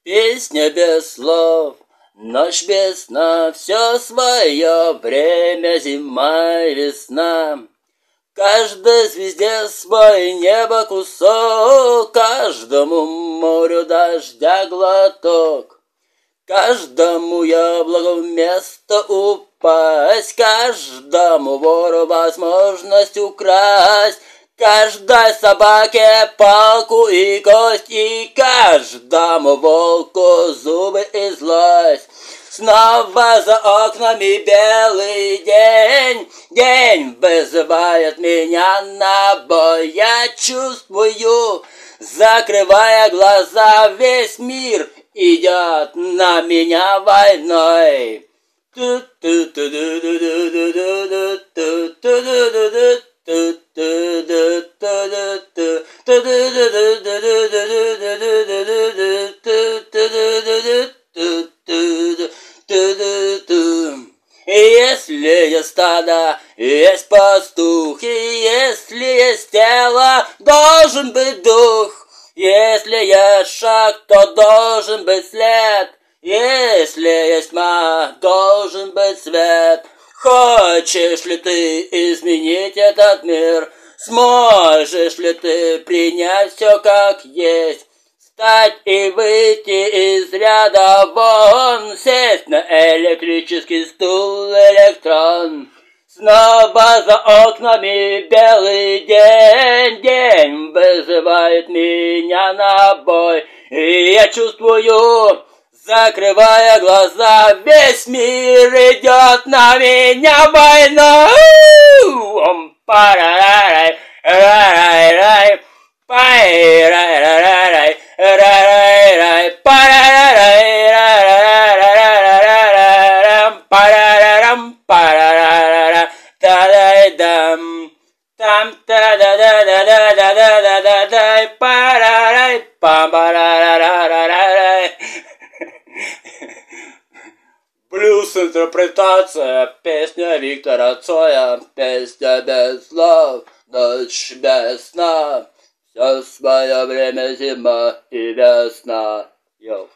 Песня без слов, ночь без сна, все свое время, зима и весна. Каждой звезде свой небо кусок, каждому морю дождя глоток, каждому яблоку место упасть, каждому вору возможность украсть, каждой собаке палку и кость, и каждому волку зубы и злость. Снова за окнами белый день, день вызывает меня на бой. Я чувствую, закрывая глаза, весь мир идет на меня войной. Если есть стадо, есть пастух, и если есть тело, должен быть дух. Если есть шаг, то должен быть след. Если есть тьма, должен быть свет. Хочешь ли ты изменить этот мир? Сможешь ли ты принять все как есть? Встать и выйти из ряда вон, сесть на электрический стул электрон. Снова за окнами белый день, день вызывает меня на бой. И я чувствую, закрывая глаза, весь мир идет на меня войной. Парарай, рай, рай, пай, рай, рай, рай, рай, рай, парарай, рай, парарам, парарара, та-дай-дам, там, та-да-да-да-да-да-да-да-да, парарай, пам-парарарарарай. Блюз-интерпретация, песня Виктора Цоя, песня без слов, ночь без сна, все свое время, зима и весна. Йоу.